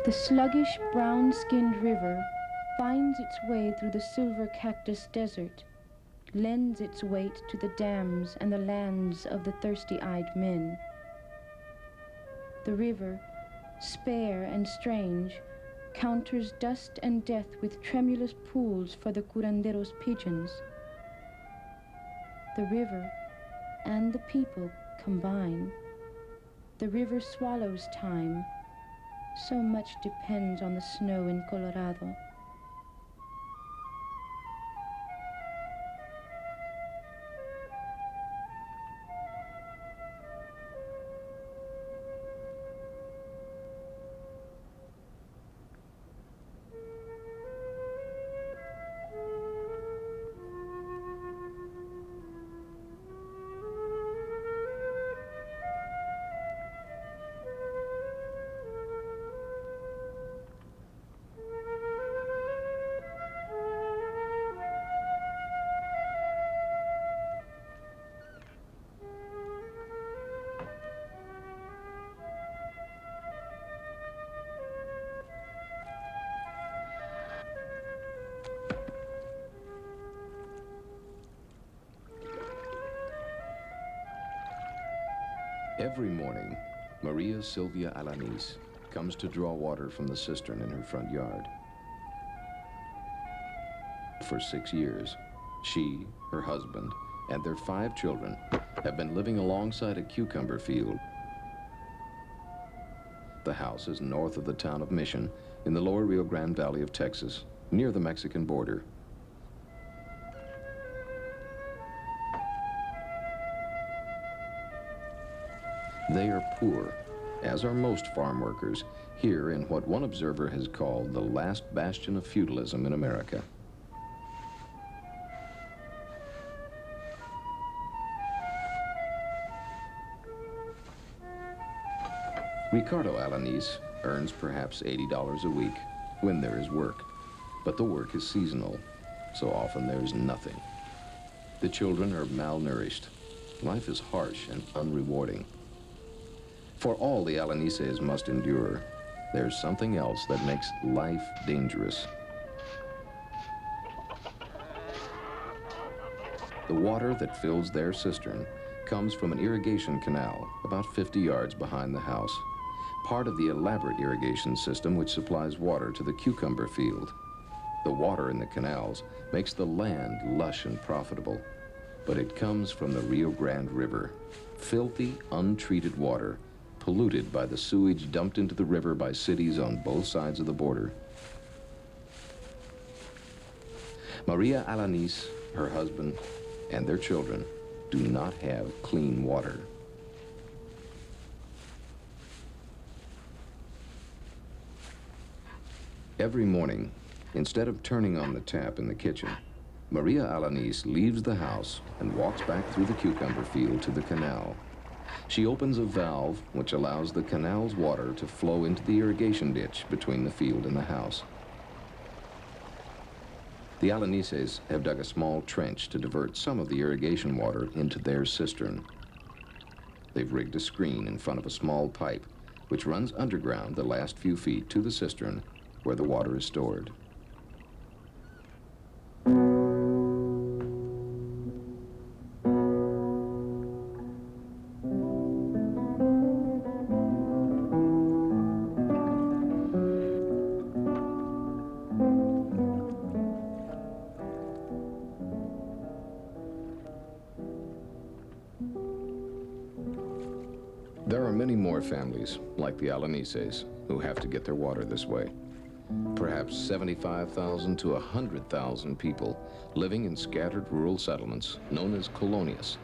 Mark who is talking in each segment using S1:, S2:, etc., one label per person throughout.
S1: The sluggish, brown-skinned river finds its way through the silver cactus desert, lends its weight to the dams and the lands of the thirsty-eyed men. The river, spare and strange, counters dust and death with tremulous pools for the curandero's pigeons. The river and the people combine. The river swallows time. So much depends on the snow in Colorado.
S2: Every morning, Maria Silvia Alanis comes to draw water from the cistern in her front yard. For 6 years, she, her husband, and their 5 children have been living alongside a cucumber field. The house is north of the town of Mission in the lower Rio Grande Valley of Texas, near the Mexican border. They are poor, as are most farm workers, here in what one observer has called the last bastion of feudalism in America. Ricardo Alanis earns perhaps $80 a week when there is work, but the work is seasonal, so often there is nothing. The children are malnourished. Life is harsh and unrewarding. For all the Alanises must endure, there's something else that makes life dangerous. The water that fills their cistern comes from an irrigation canal about 50 yards behind the house, part of the elaborate irrigation system which supplies water to the cucumber field. The water in the canals makes the land lush and profitable, but it comes from the Rio Grande River, filthy, untreated water, polluted by the sewage dumped into the river by cities on both sides of the border. Maria Alanis, her husband, and their children do not have clean water. Every morning, instead of turning on the tap in the kitchen, Maria Alanis leaves the house and walks back through the cucumber field to the canal. She opens a valve which allows the canal's water to flow into the irrigation ditch between the field and the house. The Alanises have dug a small trench to divert some of the irrigation water into their cistern. They've rigged a screen in front of a small pipe which runs underground the last few feet to the cistern where the water is stored. There are many more families, like the Alanises, who have to get their water this way. Perhaps 75,000 to 100,000 people living in scattered rural settlements, known as colonias,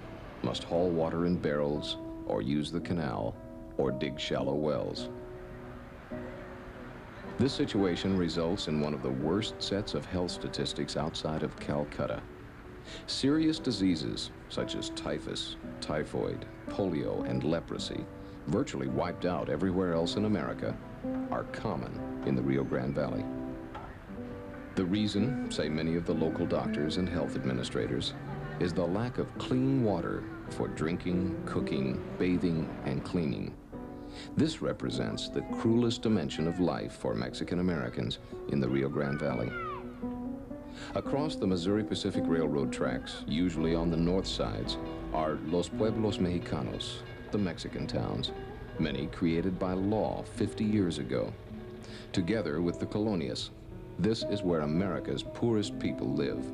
S2: must haul water in barrels, or use the canal, or dig shallow wells. This situation results in one of the worst sets of health statistics outside of Calcutta. Serious diseases, such as typhus, typhoid, polio, and leprosy, virtually wiped out everywhere else in America, are common in the Rio Grande Valley. The reason, say many of the local doctors and health administrators, is the lack of clean water for drinking, cooking, bathing, and cleaning. This represents the cruelest dimension of life for Mexican Americans in the Rio Grande Valley. Across the Missouri Pacific Railroad tracks, usually on the north sides, are Los Pueblos Mexicanos, the Mexican towns, many created by law 50 years ago. Together with the colonias, this is where America's poorest people live.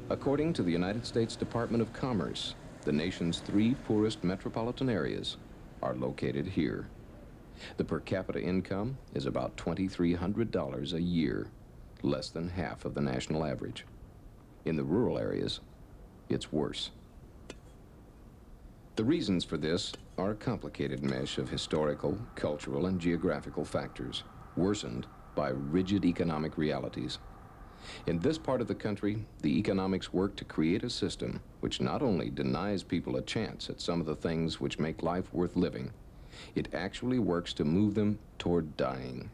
S2: According to the United States Department of Commerce, the nation's 3 poorest metropolitan areas are located here. The per capita income is about $2,300 a year, less than half of the national average. In the rural areas, it's worse. The reasons for this are a complicated mesh of historical, cultural, and geographical factors, worsened by rigid economic realities. In this part of the country, the economics work to create a system which not only denies people a chance at some of the things which make life worth living, it actually works to move them toward dying.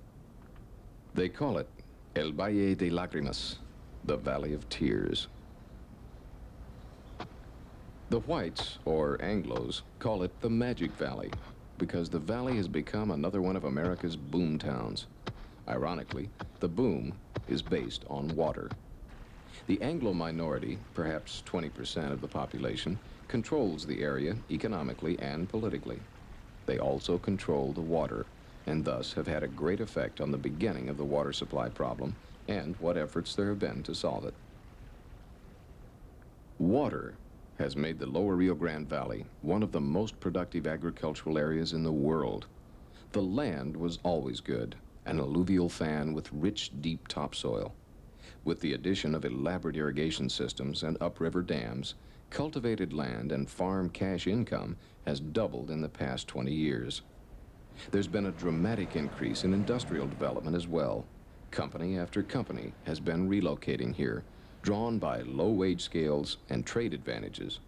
S2: They call it El Valle de Lágrimas, the Valley of Tears. The whites, or Anglos, call it the Magic Valley because the valley has become another one of America's boom towns. Ironically, the boom is based on water. The Anglo minority, perhaps 20% of the population, controls the area economically and politically. They also control the water, and thus have had a great effect on the beginning of the water supply problem and what efforts there have been to solve it. Water has made the lower Rio Grande Valley one of the most productive agricultural areas in the world. The land was always good, an alluvial fan with rich, deep topsoil. With the addition of elaborate irrigation systems and upriver dams, cultivated land and farm cash income has doubled in the past 20 years. There's been a dramatic increase in industrial development as well. Company after company has been relocating here, drawn by low wage scales and trade advantages.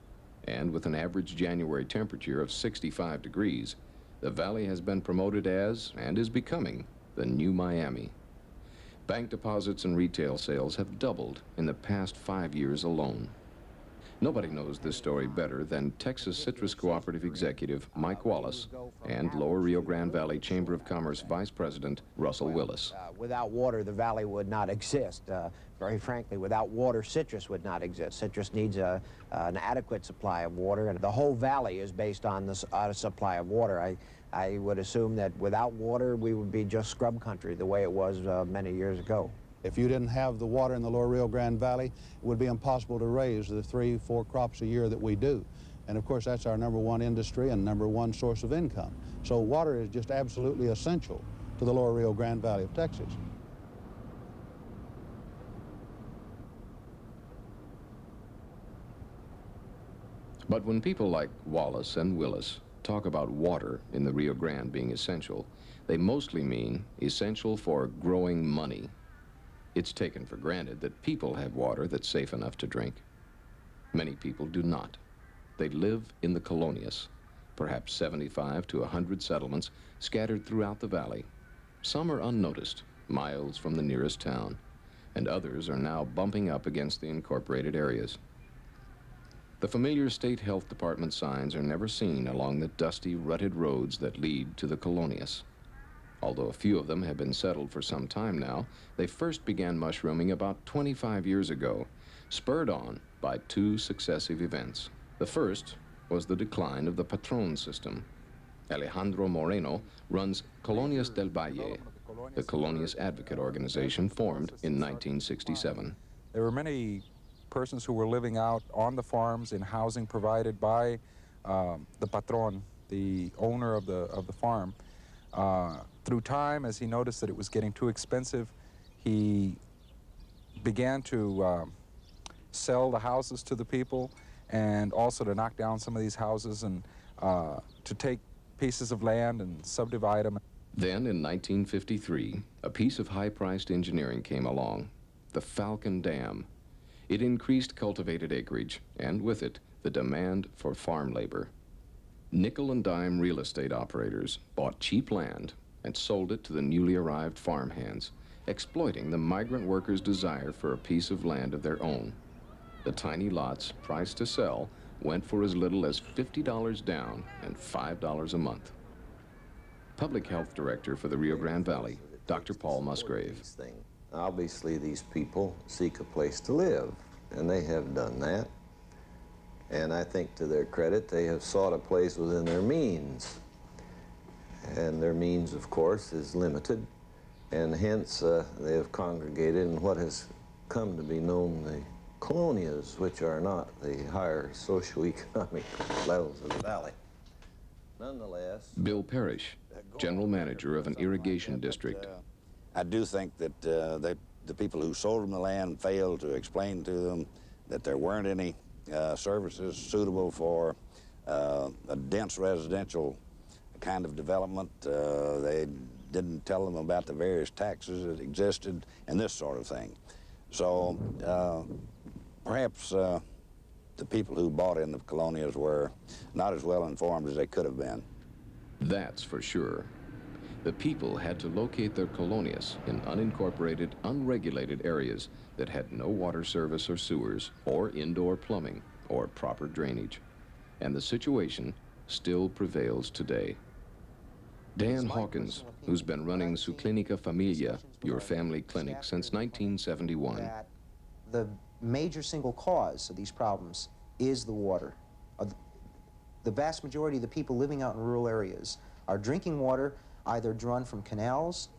S2: And with an average January temperature of 65 degrees, the valley has been promoted as, and is becoming, the new Miami. Bank deposits and retail sales have doubled in the past 5 years alone. Nobody knows this story better than Texas Citrus Cooperative Executive Mike Wallace and Lower Rio Grande Valley Chamber of Commerce Vice President Russell Willis.
S3: Without water, the valley would not exist. Very frankly, without water, citrus would not exist. Citrus needs an adequate supply of water, and the whole valley is based on the supply of water. I would assume that without water, we would be just scrub country the way it was many years ago.
S4: If you didn't have the water in the lower Rio Grande Valley, it would be impossible to raise the 3-4 crops a year that we do. And of course, that's our #1 industry and #1 source of income. So water is just absolutely essential to the lower Rio Grande Valley of Texas.
S2: But when people like Wallace and Willis talk about water in the Rio Grande being essential, they mostly mean essential for growing money. It's taken for granted that people have water that's safe enough to drink. Many people do not. They live in the colonias, perhaps 75 to 100 settlements scattered throughout the valley. Some are unnoticed, miles from the nearest town, and others are now bumping up against the incorporated areas. The familiar state health department signs are never seen along the dusty, rutted roads that lead to the colonias. Although a few of them have been settled for some time now, they first began mushrooming about 25 years ago, spurred on by 2 successive events. The first was the decline of the Patron system. Alejandro Moreno runs Colonias del Valle, the Colonias Advocate Organization formed in 1967.
S5: There were many persons who were living out on the farms in housing provided by the patron, the owner of the farm. Through time, as he noticed that it was getting too expensive, he began to sell the houses to the people and also to knock down some of these houses and to take pieces of land and subdivide them.
S2: Then in 1953, a piece of high-priced engineering came along, the Falcon Dam. It increased cultivated acreage, and with it, the demand for farm labor. Nickel-and-dime real estate operators bought cheap land and sold it to the newly arrived farmhands, exploiting the migrant workers' desire for a piece of land of their own. The tiny lots, priced to sell, went for as little as $50 down and $5 a month. Public Health Director for the Rio Grande Valley, Dr. Paul Musgrave.
S6: Obviously, these people seek a place to live, and they have done that. And I think, to their credit, they have sought a place within their means. And their means, of course, is limited, and hence they have congregated in what has come to be known the colonias, which are not the higher socioeconomic levels of the valley. Nonetheless,
S2: Bill Parrish, General Manager of an irrigation district.
S7: I do think that the people who sold them the land failed to explain to them that there weren't any services suitable for a dense residential kind of development. They didn't tell them about the various taxes that existed and this sort of thing. So perhaps the people who bought in the colonias were not as well informed as they could have been.
S2: That's for sure. The people had to locate their colonias in unincorporated, unregulated areas that had no water service or sewers, or indoor plumbing, or proper drainage. And the situation still prevails today. Dan Hawkins, who's been running Su Clinica Familia, your family clinic, since 1971.
S8: That the major single cause of these problems is the water. The vast majority of the people living out in rural areas are drinking water either drawn from canals,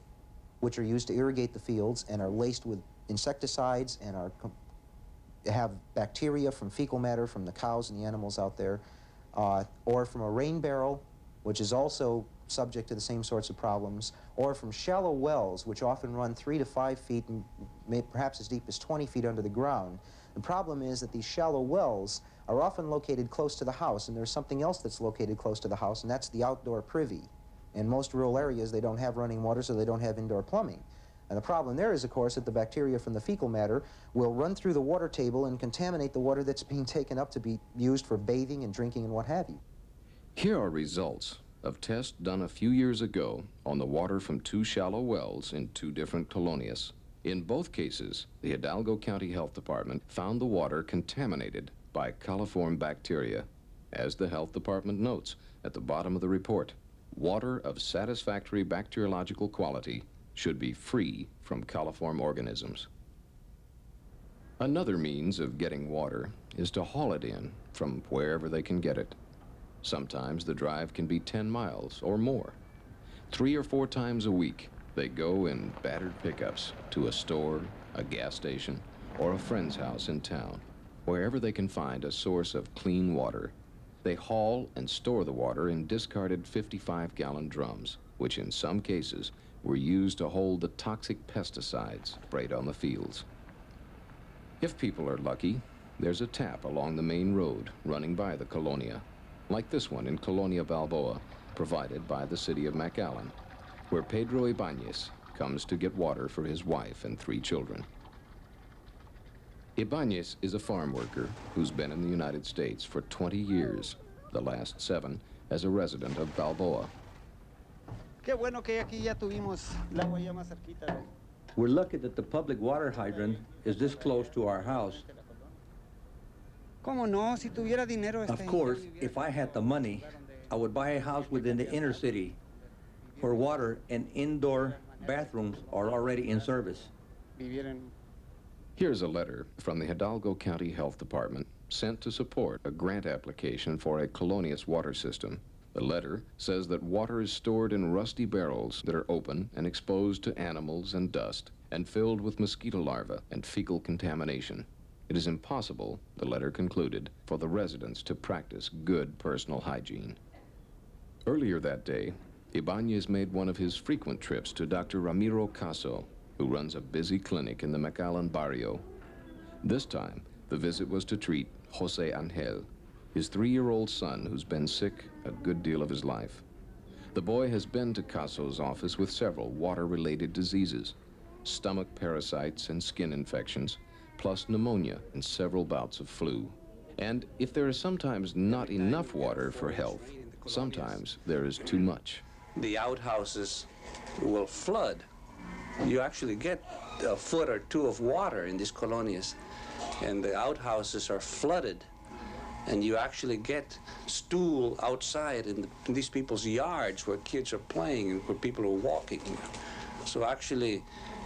S8: which are used to irrigate the fields and are laced with insecticides and have bacteria from fecal matter from the cows and the animals out there, or from a rain barrel, which is also subject to the same sorts of problems, or from shallow wells, which often run 3 to 5 feet and perhaps as deep as 20 feet under the ground. The problem is that these shallow wells are often located close to the house, and there's something else that's located close to the house, and that's the outdoor privy. In most rural areas, they don't have running water, so they don't have indoor plumbing. And the problem there is, of course, that the bacteria from the fecal matter will run through the water table and contaminate the water that's being taken up to be used for bathing and drinking and what have you.
S2: Here are results of tests done a few years ago on the water from 2 shallow wells in 2 different colonias. In both cases, the Hidalgo County Health Department found the water contaminated by coliform bacteria. As the Health Department notes at the bottom of the report, water of satisfactory bacteriological quality should be free from coliform organisms. Another means of getting water is to haul it in from wherever they can get it. Sometimes the drive can be 10 miles or more. 3 or 4 times a week, they go in battered pickups to a store, a gas station, or a friend's house in town. Wherever they can find a source of clean water, they haul and store the water in discarded 55-gallon drums, which in some cases were used to hold the toxic pesticides sprayed on the fields. If people are lucky, there's a tap along the main road running by the colonia, like this one in Colonia Balboa, provided by the city of McAllen, where Pedro Ibanez comes to get water for his wife and 3 children. Ibanez is a farm worker who's been in the United States for 20 years, the last 7 as a resident of Balboa.
S9: We're lucky that the public water hydrant is this close to our house. Of course, if I had the money, I would buy a house within the inner city where water and indoor bathrooms are already in service.
S2: Here's a letter from the Hidalgo County Health Department sent to support a grant application for a colonias water system. The letter says that water is stored in rusty barrels that are open and exposed to animals and dust and filled with mosquito larvae and fecal contamination. It is impossible, the letter concluded, for the residents to practice good personal hygiene. Earlier that day, Ibanez made one of his frequent trips to Dr. Ramiro Caso, who runs a busy clinic in the McAllen barrio. This time, the visit was to treat Jose Angel, his 3-year-old son who's been sick a good deal of his life. The boy has been to Caso's office with several water-related diseases, stomach parasites and skin infections, plus pneumonia and several bouts of flu. And if there is sometimes not enough water for health, sometimes there is too much.
S10: The outhouses will flood. You actually get a foot or 2 of water in these colonias. and the outhouses are flooded, and you actually get stool outside in these people's yards where kids are playing and where people are walking. So actually,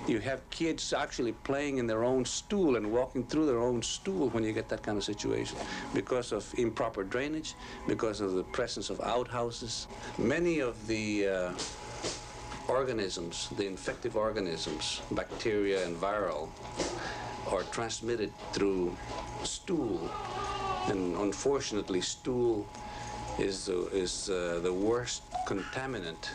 S10: you have kids actually playing in their own stool and walking through their own stool when you get that kind of situation, because of improper drainage, because of the presence of outhouses. Many of the organisms, the infective organisms, bacteria and viral, are transmitted through stool. And unfortunately, stool is the worst contaminant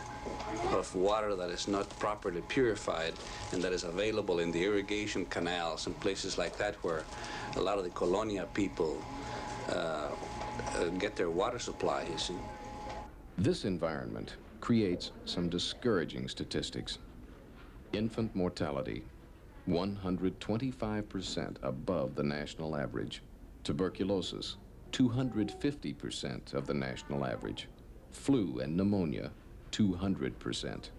S10: of water that is not properly purified and that is available in the irrigation canals and places like that where a lot of the colonia people get their water supply, you see.
S2: This environment creates some discouraging statistics. Infant mortality, 125% above the national average. Tuberculosis, 250% of the national average. Flu and pneumonia, 200%.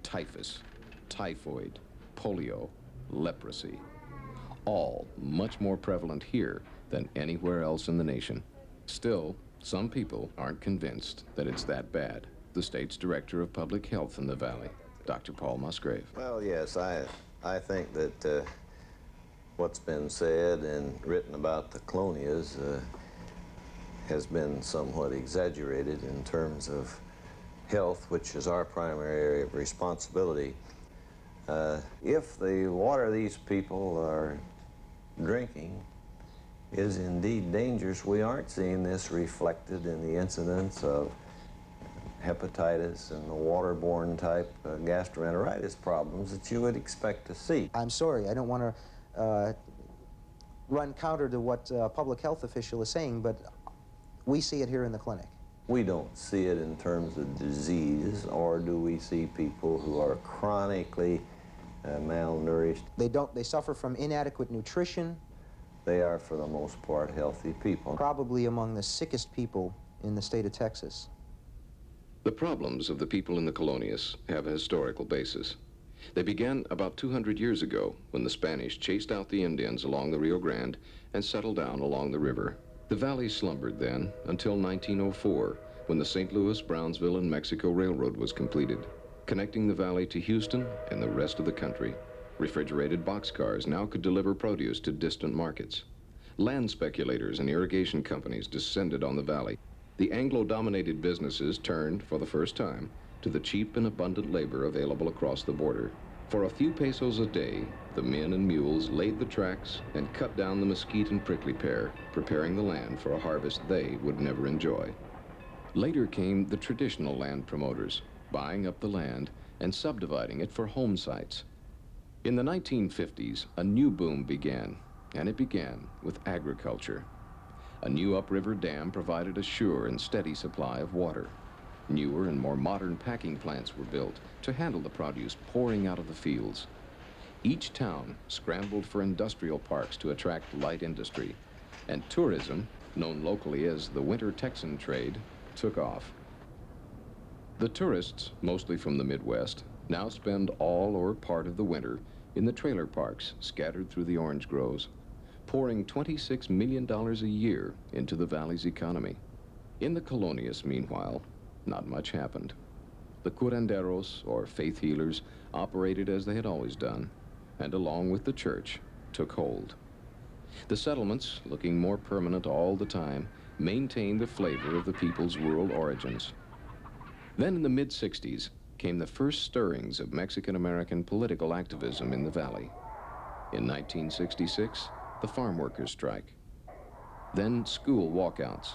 S2: Typhus, typhoid, polio, leprosy. All much more prevalent here than anywhere else in the nation. Still, some people aren't convinced that it's that bad. The state's director of public health in the valley, Dr. Paul Musgrave.
S6: Well, yes, I think that what's been said and written about the colonias has been somewhat exaggerated in terms of health, which is our primary area of responsibility. If the water these people are drinking is indeed dangerous, we aren't seeing this reflected in the incidence of hepatitis and the waterborne type gastroenteritis problems that you would expect to see.
S8: I'm sorry, I don't want to run counter to what a public health official is saying, but we see it here in the clinic.
S6: We don't see it in terms of disease, or do we see people who are chronically malnourished.
S8: They suffer from inadequate nutrition.
S6: They are, for the most part, healthy people.
S8: Probably among the sickest people in the state of Texas.
S2: The problems of the people in the colonias have a historical basis. They began about 200 years ago when the Spanish chased out the Indians along the Rio Grande and settled down along the river. The valley slumbered then until 1904, when the St. Louis, Brownsville, and Mexico Railroad was completed, connecting the valley to Houston and the rest of the country. Refrigerated boxcars now could deliver produce to distant markets. Land speculators and irrigation companies descended on the valley. The Anglo-dominated businesses turned, for the first time, to the cheap and abundant labor available across the border. For a few pesos a day, the men and mules laid the tracks and cut down the mesquite and prickly pear, preparing the land for a harvest they would never enjoy. Later came the traditional land promoters, buying up the land and subdividing it for home sites. In the 1950s, a new boom began, and it began with agriculture. A new upriver dam provided a sure and steady supply of water. Newer and more modern packing plants were built to handle the produce pouring out of the fields. Each town scrambled for industrial parks to attract light industry, and tourism, known locally as the winter Texan trade, took off. The tourists, mostly from the Midwest, now spend all or part of the winter in the trailer parks scattered through the orange groves, pouring $26 million a year into the valley's economy. In the colonias, meanwhile, not much happened. The curanderos, or faith healers, operated as they had always done, and along with the church, took hold. The settlements, looking more permanent all the time, maintained the flavor of the people's rural origins. Then in the mid-60s came the first stirrings of Mexican-American political activism in the valley. In 1966, the farm workers' strike. Then school walkouts.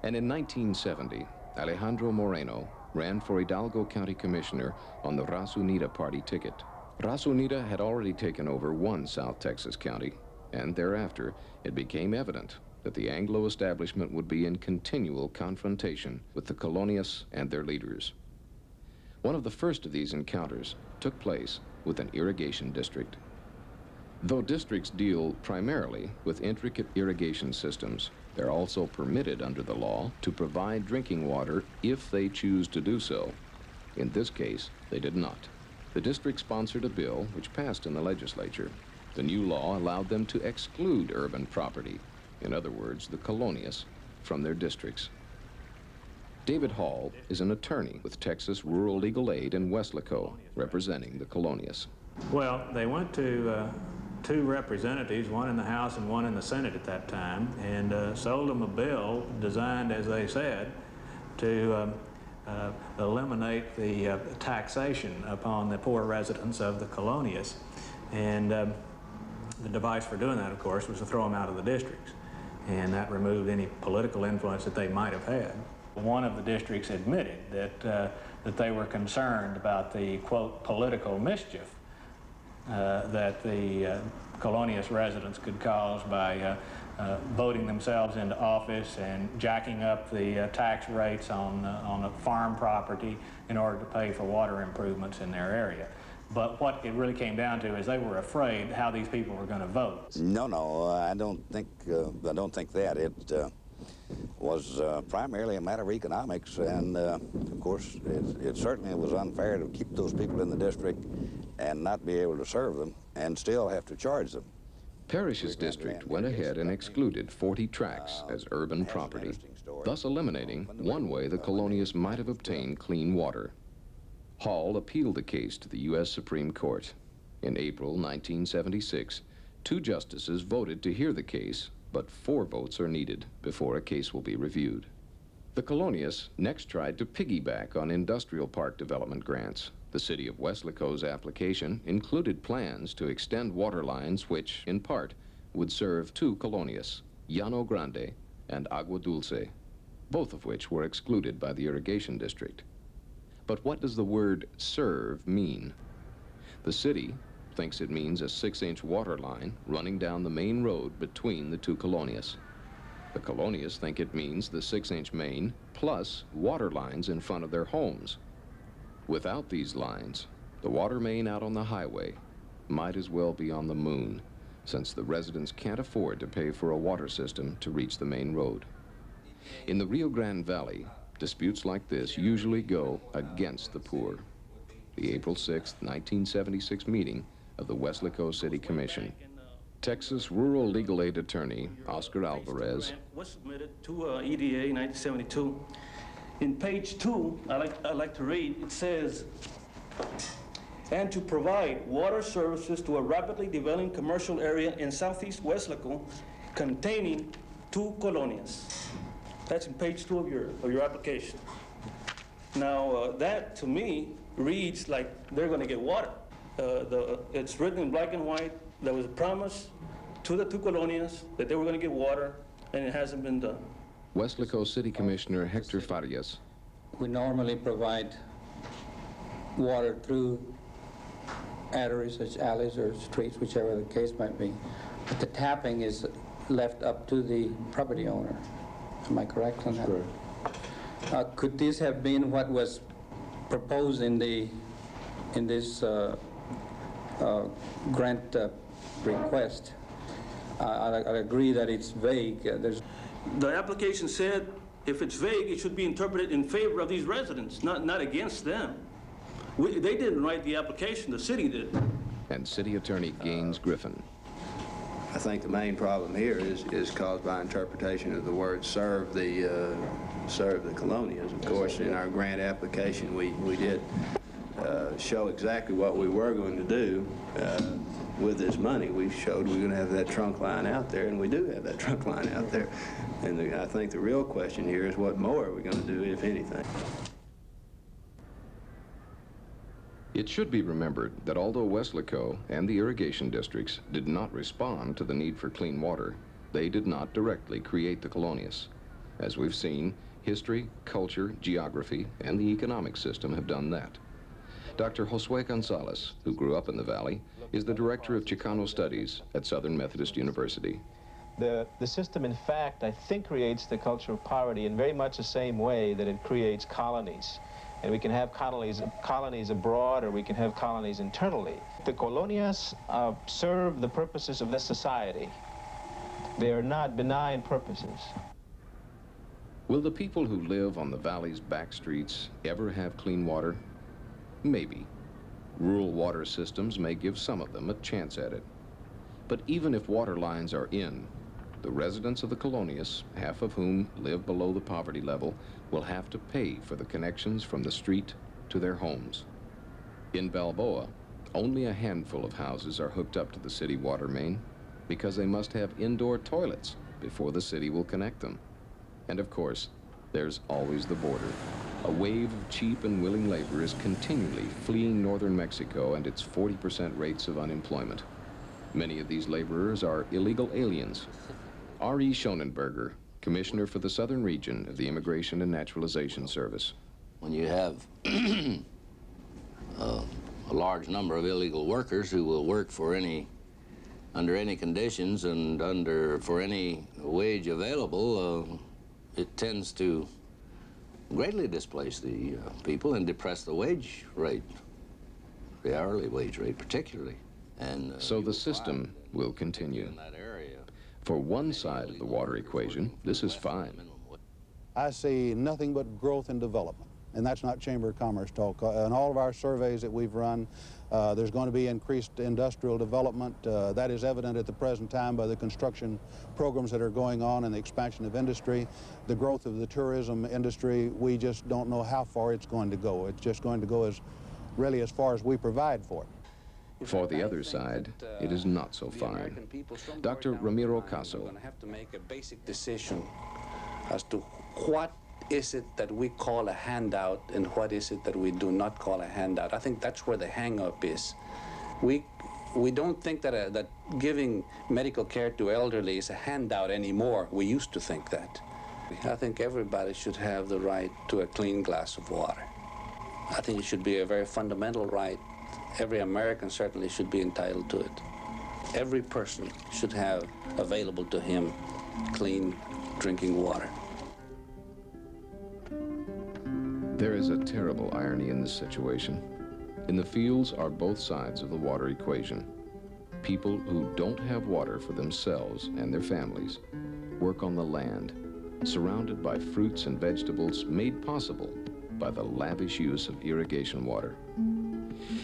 S2: And in 1970, Alejandro Moreno ran for Hidalgo County Commissioner on the Raza Unida party ticket. Raza Unida had already taken over one South Texas county, and thereafter it became evident that the Anglo establishment would be in continual confrontation with the colonias and their leaders. One of the first of these encounters took place with an irrigation district. Though districts deal primarily with intricate irrigation systems, they're also permitted under the law to provide drinking water if they choose to do so. In this case, they did not. The district sponsored a bill which passed in the legislature. The new law allowed them to exclude urban property, in other words, the colonias, from their districts. David Hall is an attorney with Texas Rural Legal Aid in Weslaco, representing the colonias.
S11: Well, they went to two representatives, one in the House and one in the Senate at that time, and sold them a bill designed, as they said, to eliminate the taxation upon the poor residents of the colonias. And the device for doing that, of course, was to throw them out of the districts. And that removed any political influence that they might have had. One of the districts admitted that they were concerned about the, quote, political mischief that the colonias residents could cause by voting themselves into office and jacking up the tax rates on a farm property in order to pay for water improvements in their area. But what it really came down to is they were afraid how these people were going to vote.
S7: No, I don't think that. It was primarily a matter of economics, and of course, it certainly was unfair to keep those people in the district and not be able to serve them and still have to charge them.
S2: Parrish's district went ahead and excluded 40 tracts as urban property, thus eliminating one way the colonias might have obtained clean water. Hall appealed the case to the U.S. Supreme Court. In April 1976, 2 justices voted to hear the case, but 4 votes are needed before a case will be reviewed. The colonias next tried to piggyback on industrial park development grants. The city of Weslaco's application included plans to extend water lines which, in part, would serve 2 colonias, Llano Grande and Agua Dulce, both of which were excluded by the irrigation district. But what does the word serve mean? The city thinks it means a 6-inch water line running down the main road between the 2 colonias. The colonias think it means the 6-inch main plus water lines in front of their homes. Without these lines, the water main out on the highway might as well be on the moon, since the residents can't afford to pay for a water system to reach the main road. In the Rio Grande Valley, disputes like this usually go against the poor. The April 6, 1976 meeting of the Weslaco City Commission. Texas Rural Legal Aid attorney Oscar Alvarez
S12: was submitted to EDA in 1972. In page 2, I like to read, it says, and to provide water services to a rapidly developing commercial area in southeast Weslaco containing 2 colonias. That's in page 2 of your application. Now, that to me reads like they're going to get water. It's written in black and white. There was a promise to the 2 colonias that they were going to get water, and it hasn't been done.
S2: Weslaco City Commissioner Hector Farias.
S9: We normally provide water through arteries, such alleys or streets, whichever the case might be. But the tapping is left up to the property owner. Am I correct on that? Sure. Could this have been what was proposed in this grant request? I agree that it's vague.
S12: The application said if it's vague, it should be interpreted in favor of these residents, not against them. They didn't write the application, the city did.
S2: And City Attorney Gaines Griffin.
S13: I think the main problem here is caused by interpretation of the word serve the colonias. Of course, in our grant application, we did show exactly what we were going to do with this money. We showed we're going to have that trunk line out there, and we do have that trunk line out there. And I think the real question here is what more are we going to do, if anything?
S2: It should be remembered that although Weslaco and the irrigation districts did not respond to the need for clean water, they did not directly create the colonias. As we've seen, history, culture, geography, and the economic system have done that. Dr. Josue Gonzalez, who grew up in the valley, is the director of Chicano Studies at Southern Methodist University.
S14: The system, in fact, I think creates the culture of poverty in very much the same way that it creates colonies. And we can have colonies abroad, or we can have colonies internally. The colonias serve the purposes of this society. They are not benign purposes.
S2: Will the people who live on the valley's back streets ever have clean water? Maybe. Rural water systems may give some of them a chance at it. But even if water lines are in, the residents of the colonias, half of whom live below the poverty level, will have to pay for the connections from the street to their homes. In Balboa, only a handful of houses are hooked up to the city water main because they must have indoor toilets before the city will connect them. And of course, there's always the border. A wave of cheap and willing labor is continually fleeing northern Mexico and its 40% rates of unemployment. Many of these laborers are illegal aliens. R.E. Schonenberger, Commissioner for the Southern Region of the Immigration and Naturalization Service.
S15: When you have a large number of illegal workers who will work for under any conditions and for any wage available, it tends to greatly displace the people and depress the wage rate, the hourly wage rate particularly. And
S2: so the system will continue. For one side of the water equation, this is fine.
S4: I see nothing but growth and development, and that's not Chamber of Commerce talk. In all of our surveys that we've run, there's going to be increased industrial development. That is evident at the present time by the construction programs that are going on and the expansion of industry. The growth of the tourism industry, we just don't know how far it's going to go. It's just going to go really as far as we provide for it.
S2: For the other side, it is not so fine. Dr. Ramiro Caso.
S10: We're going to have to make a basic decision as to what is it that we call a handout and what is it that we do not call a handout. I think that's where the hang-up is. We don't think that giving medical care to elderly is a handout anymore. We used to think that. I think everybody should have the right to a clean glass of water. I think it should be a very fundamental right. Every American certainly should be entitled to it. Every person should have available to him clean drinking water.
S2: There is a terrible irony in this situation. In the fields are both sides of the water equation. People who don't have water for themselves and their families work on the land, surrounded by fruits and vegetables made possible by the lavish use of irrigation water.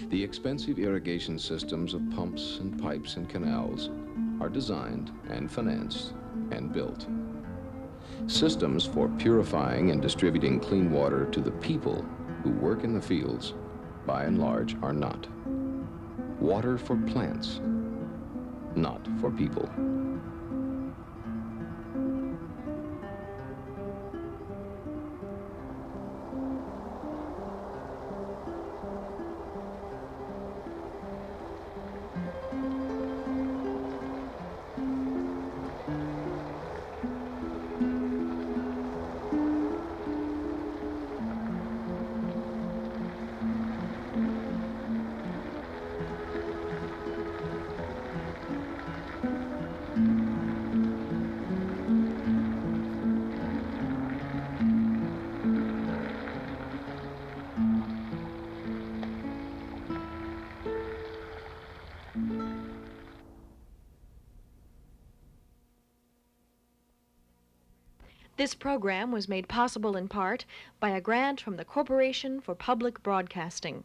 S2: The expensive irrigation systems of pumps and pipes and canals are designed and financed and built. Systems for purifying and distributing clean water to the people who work in the fields, by and large, are not. Water for plants, not for people.
S16: This program was made possible in part by a grant from the Corporation for Public Broadcasting.